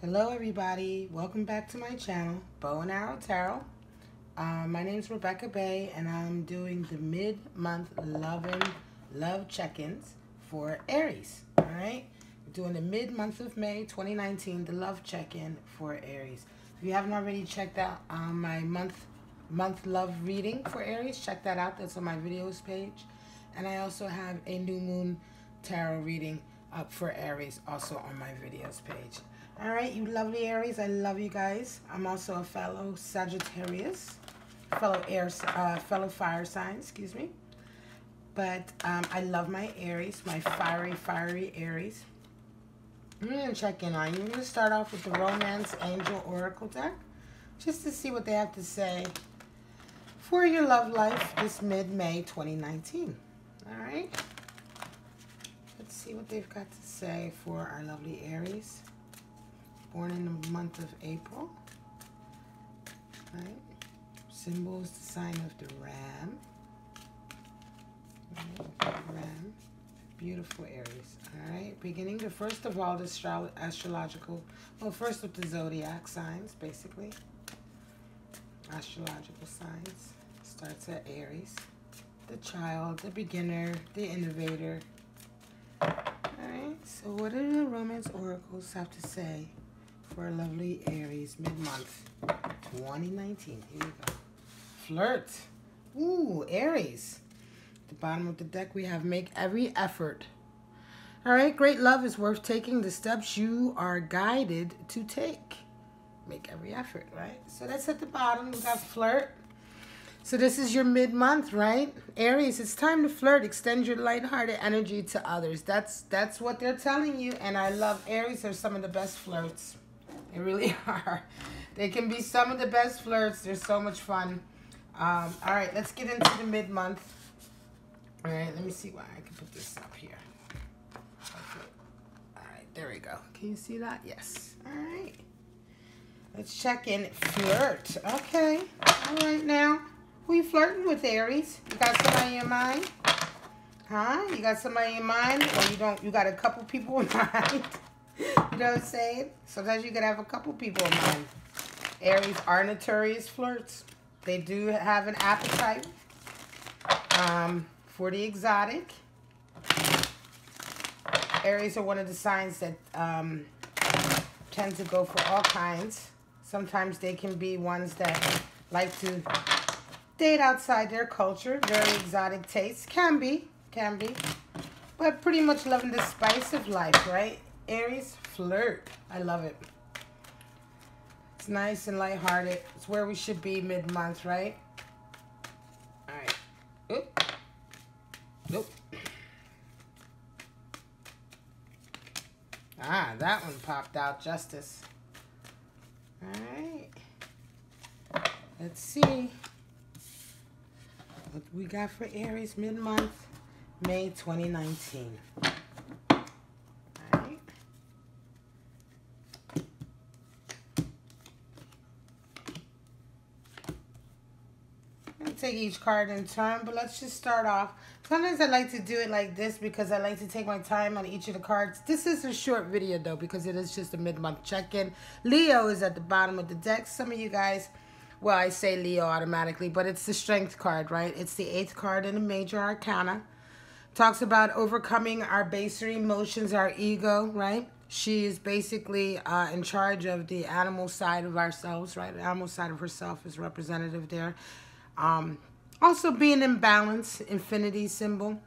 Hello everybody, welcome back to my channel, Bow and Arrow Tarot. My name is Rebecca Bay and I'm doing the mid-month love check-ins for Aries. Alright, we're doing the mid-month of May 2019, the love check-in for Aries. If you haven't already checked out my month love reading for Aries, check that out. That's on my videos page. And I also have a new moon tarot reading up for Aries also on my videos page. All right, you lovely Aries, I love you guys. I'm also a fellow Sagittarius, fellow fire sign, excuse me. But I love my Aries, my fiery Aries. I'm gonna check in on you. We're gonna start off with the Romance Angel Oracle deck, just to see what they have to say for your love life this mid-May 2019. All right, let's see what they've got to say for our lovely Aries. Born in the month of April, right? Symbol is the sign of the ram. Right? Ram. Beautiful Aries. All right. Beginning the first of all the astrological, well, first with the zodiac signs, basically. Astrological signs. Starts at Aries. The child, the beginner, the innovator. All right. So what do the romance oracles have to say for a lovely Aries mid-month 2019? Here we go. Flirt. Ooh, Aries. At the bottom of the deck we have make every effort. All right, great love is worth taking the steps you are guided to take. Make every effort, right? So that's at the bottom. We got flirt. So this is your mid-month, right? Aries, it's time to flirt. Extend your lighthearted energy to others. That's what they're telling you. And I love Aries. They're some of the best flirts. They really are. They can be some of the best flirts. They're so much fun. All right, let's get into the mid-month. All right, let me see why I can put this up here. Okay. All right, there we go. Can you see that? Yes. All right. Let's check in. Flirt. Okay. All right, now. Who are you flirting with, Aries? You got somebody in your mind? Huh? You got somebody in your mind? Or you don't? You got a couple people in mind? You know what I'm saying? Sometimes you can have a couple people in mind. Aries are notorious flirts. They do have an appetite for the exotic. Aries are one of the signs that tend to go for all kinds. Sometimes they can be ones that like to date outside their culture. Very exotic tastes. Can be. But pretty much loving the spice of life, right? Aries, flirt. I love it. It's nice and lighthearted. It's where we should be mid-month, right? All right. Oop. Nope. Ah, that one popped out. Justice. All right. Let's see what we got for Aries mid-month, May 2019. Take each card in turn, but let's just start off. Sometimes I like to do it like this because I like to take my time on each of the cards. This is a short video though because it is just a mid-month check-in. Leo is at the bottom of the deck. Some of you guys, well, I say Leo automatically, but it's the strength card, right? It's the 8th card in the major arcana. Talks about overcoming our baser emotions, our ego, right? She is basically in charge of the animal side of ourselves, right? The animal side of herself is representative there. Also being in balance, infinity symbol,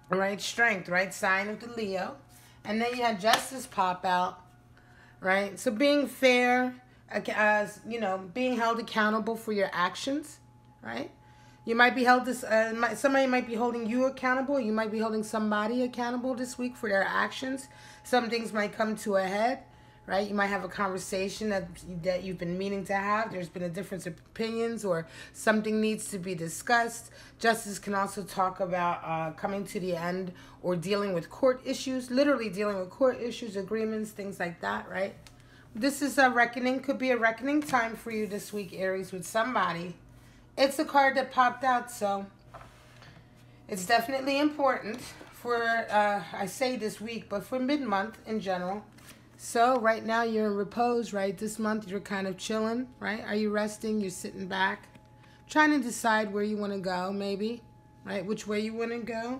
right? Strength, right? Sign of the Leo. And then you had justice pop out, right? So being fair, as you know, being held accountable for your actions, right? You might be held this, somebody might be holding you accountable. You might be holding somebody accountable this week for their actions. Some things might come to a head. Right? You might have a conversation that you've been meaning to have. There's been a difference of opinions or something needs to be discussed. Justice can also talk about coming to the end or dealing with court issues, literally dealing with court issues, agreements, things like that, right? This is a reckoning, could be a reckoning time for you this week, Aries, with somebody. It's a card that popped out, so it's definitely important for, I say this week, but for mid-month in general. So right now you're in repose, right? This month you're kind of chilling, right? Are you resting? You're sitting back, trying to decide where you want to go, maybe, right? Which way you want to go.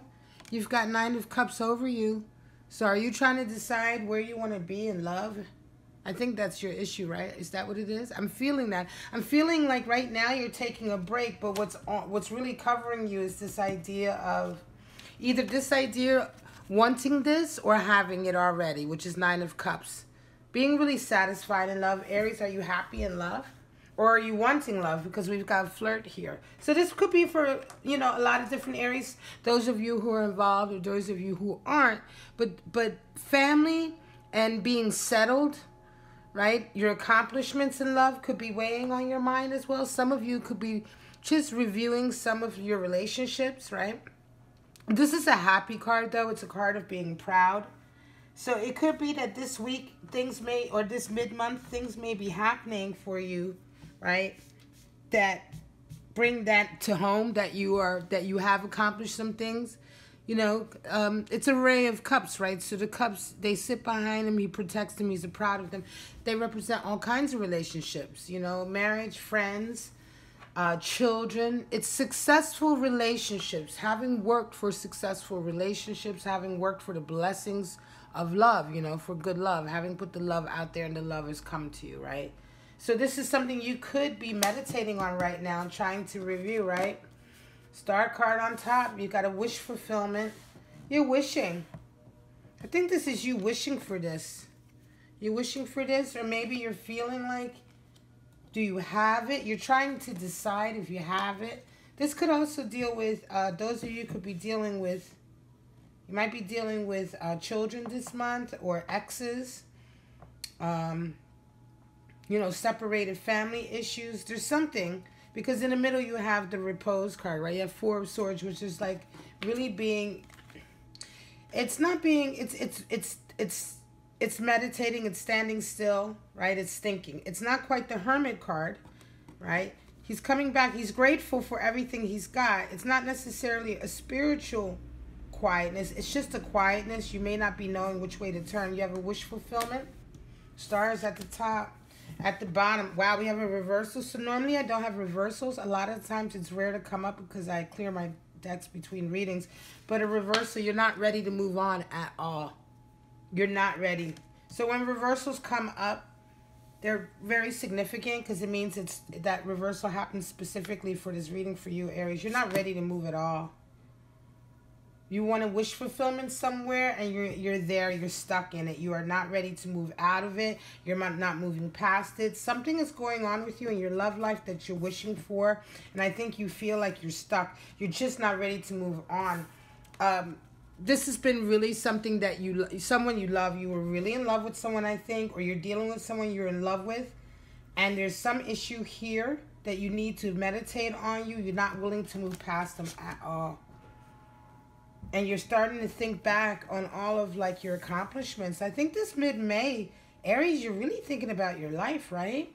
You've got 9 of Cups over you. So are you trying to decide where you want to be in love? I think that's your issue, right? Is that what it is? I'm feeling that. I'm feeling like right now you're taking a break, but what's really covering you is this idea of either this idea wanting this or having it already, which is 9 of Cups. Being really satisfied in love. Aries, are you happy in love? Or are you wanting love? Because we've got flirt here. So this could be for, you know, a lot of different Aries. Those of you who are involved or those of you who aren't. But family and being settled, right? Your accomplishments in love could be weighing on your mind as well. Some of you could be just reviewing some of your relationships, right? This is a happy card, though. It's a card of being proud. So it could be that this week things may, or this mid-month, things may be happening for you, right? That bring that to home, that you have accomplished some things. You know, it's a ray of cups, right? So the cups, they sit behind him. He protects them. He's proud of them. They represent all kinds of relationships, you know, marriage, friends, children. It's successful relationships, having worked for successful relationships, having worked for the blessings of love, you know, for good love, having put the love out there and the love has come to you, right? So this is something you could be meditating on right now and trying to review, right? Star card on top. You got a wish fulfillment. You're wishing. I think this is you wishing for this. You're wishing for this, or maybe you're feeling like, do you have it? You're trying to decide if you have it. This could also deal with, those of you could be dealing with, you might be dealing with children this month or exes, you know, separated family issues. There's something, because in the middle you have the repose card, right? You have 4 of Swords, which is like really being, it's not being, it's meditating, it's standing still, right? It's thinking. It's not quite the Hermit card, right? He's coming back. He's grateful for everything he's got. It's not necessarily a spiritual quietness. It's just a quietness. You may not be knowing which way to turn. You have a wish fulfillment. Stars at the top. At the bottom, wow, we have a reversal. So normally I don't have reversals. A lot of times it's rare to come up because I clear my decks between readings. But a reversal, you're not ready to move on at all. You're not ready. So when reversals come up, they're very significant because it means it's that reversal happens specifically for this reading for you, Aries. You're not ready to move at all. You want to wish fulfillment somewhere and you're there, you're stuck in it. You are not ready to move out of it. You're not moving past it. Something is going on with you in your love life that you're wishing for. And I think you feel like you're stuck. You're just not ready to move on. This has been really something that someone you love. You were really in love with someone, I think, or you're dealing with someone you're in love with. And there's some issue here that you need to meditate on you. You're not willing to move past them at all. And you're starting to think back on all of like your accomplishments. I think this mid-May, Aries, you're really thinking about your life, right?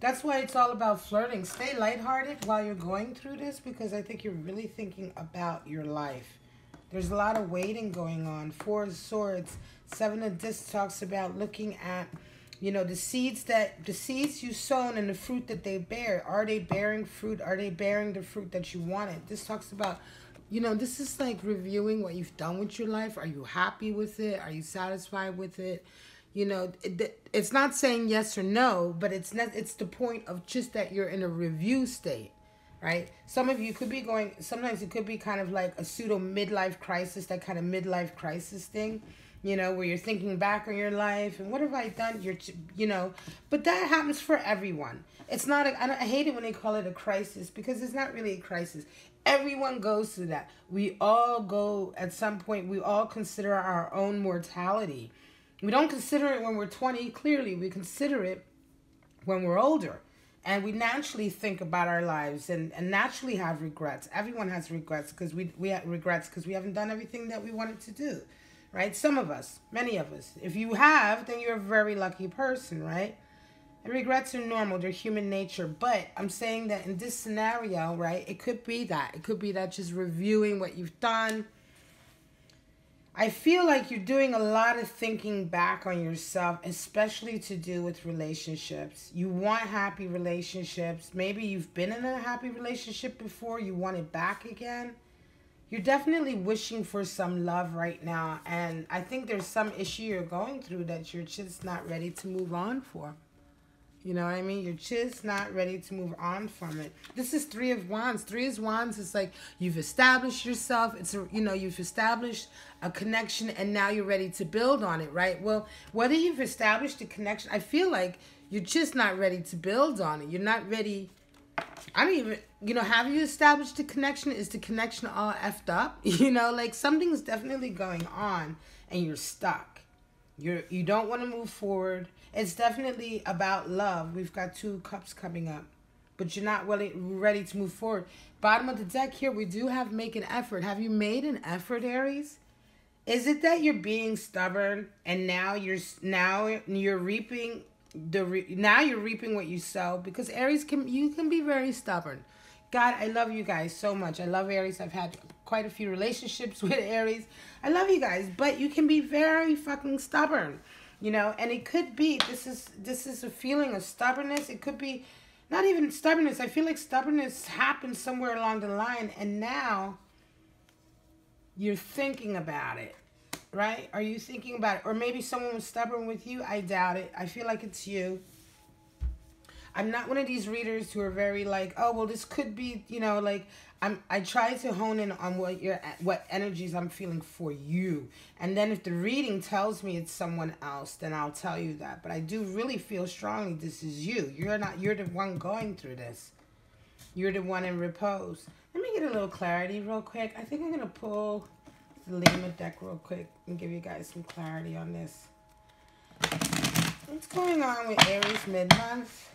That's why it's all about flirting. Stay lighthearted while you're going through this because I think you're really thinking about your life. There's a lot of waiting going on. 4 of Swords, 7 of Discs talks about looking at, you know, the seeds you sown and the fruit that they bear. Are they bearing fruit? Are they bearing the fruit that you wanted? This talks about, you know, this is like reviewing what you've done with your life. Are you happy with it? Are you satisfied with it? You know, it's not saying yes or no, but it's the point of just that you're in a review state, right? Some of you could be going, sometimes it could be kind of like a pseudo midlife crisis, that kind of midlife crisis thing, you know, where you're thinking back on your life and what have I done? You know, but that happens for everyone. It's not, I hate it when they call it a crisis because it's not really a crisis. Everyone goes through that. We all go at some point. We all consider our own mortality. We don't consider it when we're 20. Clearly, we consider it when we're older. And we naturally think about our lives and naturally have regrets. Everyone has regrets because we have regrets because we haven't done everything that we wanted to do, right? Some of us, many of us. If you have, then you're a very lucky person, right? And regrets are normal. They're human nature. But I'm saying that in this scenario, right, it could be that. It could be that just reviewing what you've done. I feel like you're doing a lot of thinking back on yourself, especially to do with relationships. You want happy relationships. Maybe you've been in a happy relationship before. You want it back again. You're definitely wishing for some love right now. And I think there's some issue you're going through that you're just not ready to move on for. You know what I mean? You're just not ready to move on from it. This is Three of Wands. Three of Wands is like you've established yourself. It's a, you know, you've established a connection and now you're ready to build on it, right? Well, whether you've established a connection, I feel like you're just not ready to build on it. You're not ready. I don't even, you know, have you established a connection? Is the connection all effed up? You know, like something's definitely going on and you're stuck. You don't want to move forward. It's definitely about love. We've got 2 cups coming up. But you're not really ready to move forward. Bottom of the deck here, we do have make an effort. Have you made an effort, Aries? Is it that you're being stubborn and now you're reaping now you're reaping what you sow? Because Aries, you can be very stubborn. God, I love you guys so much. I love Aries. I've had quite a few relationships with Aries. I love you guys, but you can be very fucking stubborn. You know, and it could be, this is a feeling of stubbornness. It could be not even stubbornness. I feel like stubbornness happened somewhere along the line and now you're thinking about it, right? Are you thinking about it? Or maybe someone was stubborn with you. I doubt it. I feel like it's you. I'm not one of these readers who are very like, oh, well, this could be, you know, like, I try to hone in on what energies I'm feeling for you. And then if the reading tells me it's someone else, then I'll tell you that. But I do really feel strongly this is you. You're the one going through this. You're the one in repose. Let me get a little clarity real quick. I think I'm going to pull the Lima deck real quick and give you guys some clarity on this. What's going on with Aries mid-month?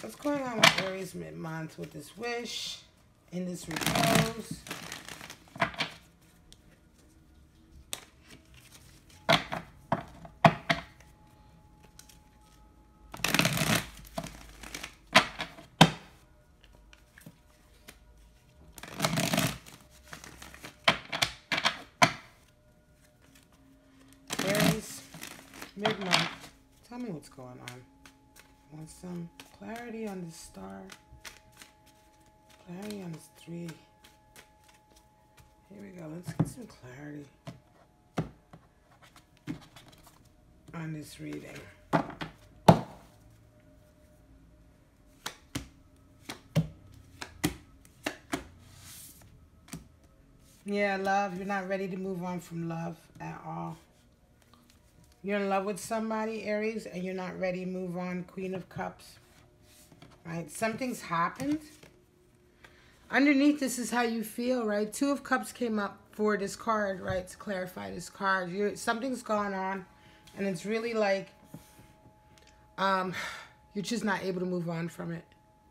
What's going on with Aries mid-month with this wish, in this repose? Aries mid-month. Tell me what's going on. Want some clarity on this star. Clarity on this 3. Here we go. Let's get some clarity on this reading. Yeah, love. You're not ready to move on from love at all. You're in love with somebody, Aries, and you're not ready to move on. Queen of Cups. Right? Something's happened. Underneath this is how you feel, right? 2 of Cups came up for this card, right? To clarify this card. Something's gone on, and it's really like you're just not able to move on from it.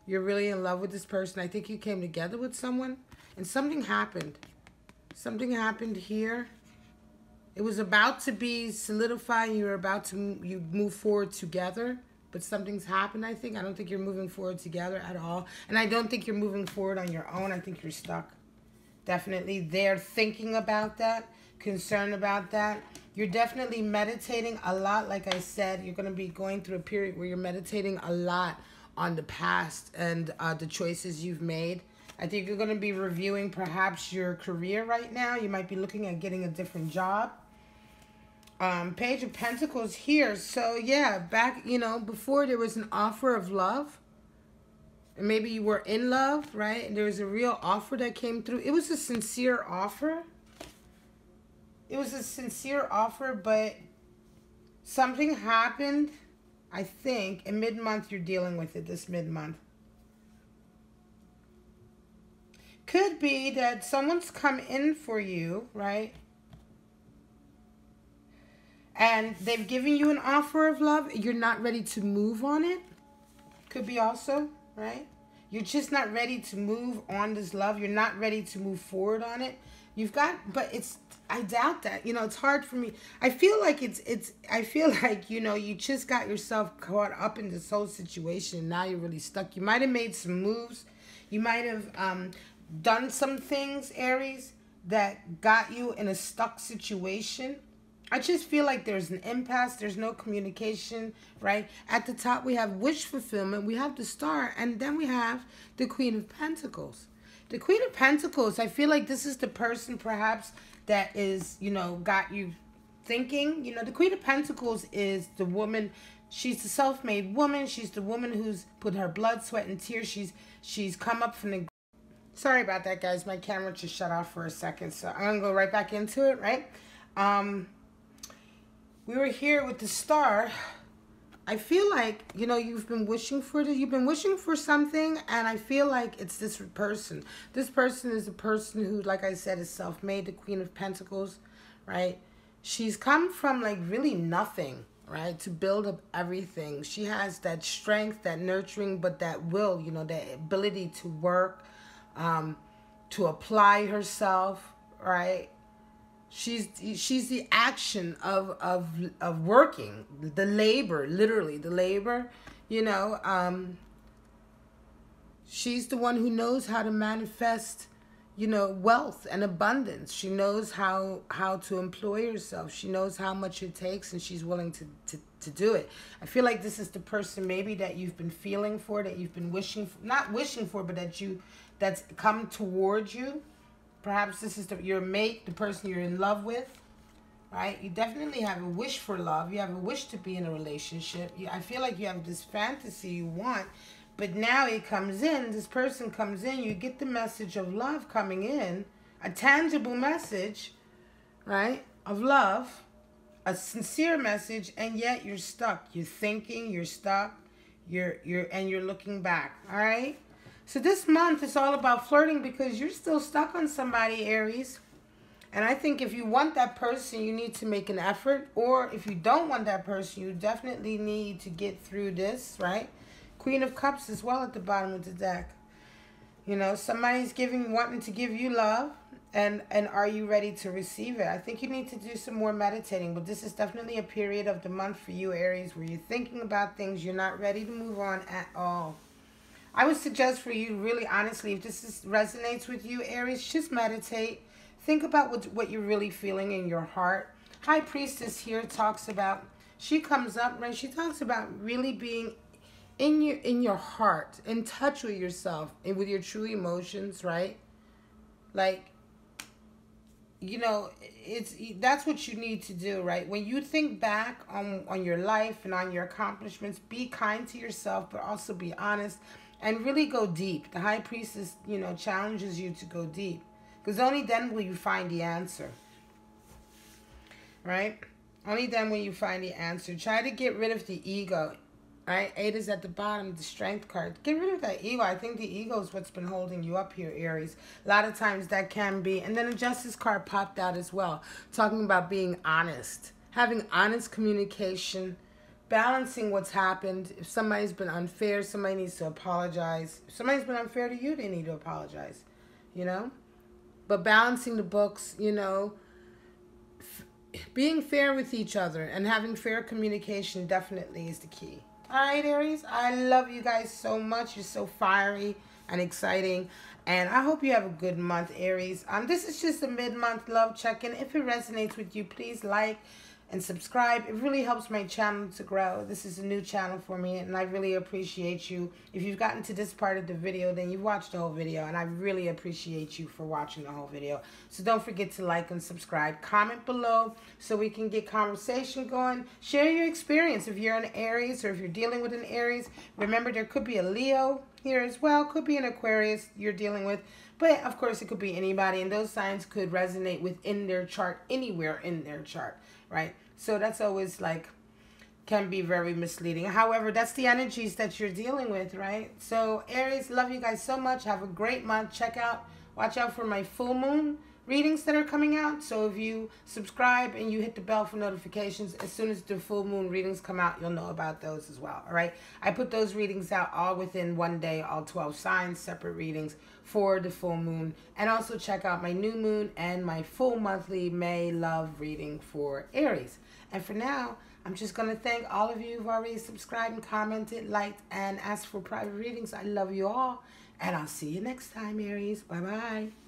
You're really in love with this person. I think you came together with someone, and something happened. Something happened here. It was about to be solidified. You were about to move forward together, but something's happened, I think. I don't think you're moving forward together at all. And I don't think you're moving forward on your own. I think you're stuck. Definitely. They're thinking about that, concerned about that. You're definitely meditating a lot. Like I said, you're going to be going through a period where you're meditating a lot on the past and the choices you've made. I think you're going to be reviewing perhaps your career right now. You might be looking at getting a different job. Page of Pentacles here. So yeah, back, you know, before there was an offer of love. And maybe you were in love, right? And there was a real offer that came through. It was a sincere offer. It was a sincere offer, but something happened, I think. In mid-month, you're dealing with it, this mid-month. Could be that someone's come in for you, right? And they've given you an offer of love. You're not ready to move on it. Could be also, right? You're just not ready to move on this love. You're not ready to move forward on it. You've got, but it's, I doubt that. You know, it's hard for me. I feel like I feel like, you know, you just got yourself caught up in this whole situation. Now you're really stuck. You might have made some moves. You might have done some things, Aries, that got you in a stuck situation. I just feel like there's an impasse. There's no communication, right? At the top, we have wish fulfillment. We have the Star. And then we have the Queen of Pentacles. The Queen of Pentacles, I feel like this is the person perhaps that is, you know, got you thinking. You know, the Queen of Pentacles is the woman. She's the self-made woman. She's the woman who's put her blood, sweat, and tears. She's come up from the... Sorry about that, guys. My camera just shut off for a second. So I'm going to go right back into it, right? We were here with the Star. I feel like, you know, you've been wishing for this. You've been wishing for something, and I feel like it's this person. This person is a person who, like I said, is self-made, the Queen of Pentacles, right? She's come from, like, really nothing, right, to build up everything. She has that strength, that nurturing, but that will, you know, that ability to work, to apply herself, right? She's the action of working, the labor, literally the labor, you know. She's the one who knows how to manifest, you know, wealth and abundance. She knows how to employ herself. She knows how much it takes, and she's willing to do it. I feel like this is the person maybe that you've been feeling for, that you've been wishing for, not wishing for, but that's come towards you. Perhaps this is your mate, the person you're in love with, right? You definitely have a wish for love. You have a wish to be in a relationship. I feel like you have this fantasy you want, but now it comes in. This person comes in. You get the message of love coming in, a tangible message, right, of love, a sincere message, and yet you're stuck. You're thinking, you're stuck, you're looking back, all right? So this month is all about flirting because you're still stuck on somebody, Aries. And I think if you want that person, you need to make an effort. Or if you don't want that person, you definitely need to get through this, right? Queen of Cups as well at the bottom of the deck. You know, somebody's wanting to give you love. And are you ready to receive it? I think you need to do some more meditating. But this is definitely a period of the month for you, Aries, where you're thinking about things. You're not ready to move on at all. I would suggest for you, really honestly, if this resonates with you, Aries, just meditate. Think about what you're really feeling in your heart. High Priestess here talks about, she comes up, right? She talks about really being in your heart, in touch with yourself and with your true emotions, right? Like, you know, that's what you need to do, right? When you think back on your life and on your accomplishments, be kind to yourself, but also be honest. And really go deep. The High Priestess, you know, challenges you to go deep. Because only then will you find the answer. Right? Only then will you find the answer. Try to get rid of the ego. Right? 8 is at the bottom, the Strength card. Get rid of that ego. I think the ego is what's been holding you up here, Aries. A lot of times that can be. And then a Justice card popped out as well. Talking about being honest. Having honest communication. Balancing what's happened. If somebody's been unfair, somebody needs to apologize. If somebody's been unfair to you, they need to apologize. You know? But balancing the books, you know, being fair with each other and having fair communication definitely is the key. All right, Aries, I love you guys so much. You're so fiery and exciting. And I hope you have a good month, Aries. This is just a mid-month love check-in. If it resonates with you, please like and subscribe. It really helps my channel to grow. This is a new channel for me, and I really appreciate you. If you've gotten to this part of the video, then you've watched the whole video, and I really appreciate you for watching the whole video. So don't forget to like and subscribe. Comment below so we can get conversation going. Share your experience if you're an Aries or if you're dealing with an Aries. Remember, there could be a Leo here as well. Could be an Aquarius you're dealing with. But, of course, it could be anybody, and those signs could resonate within their chart, anywhere in their chart, right? So that's always, like, can be very misleading. However, that's the energies that you're dealing with, right? So, Aries, love you guys so much. Have a great month. Watch out for my full moon readings that are coming out. So if you subscribe and you hit the bell for notifications, as soon as the full moon readings come out, you'll know about those as well, all right? I put those readings out all within one day, all 12 signs, separate readings for the full moon. And also check out my new moon and my full monthly May love reading for Aries. And for now, I'm just going to thank all of you who've already subscribed and commented, liked, and asked for private readings. I love you all. And I'll see you next time, Aries. Bye-bye.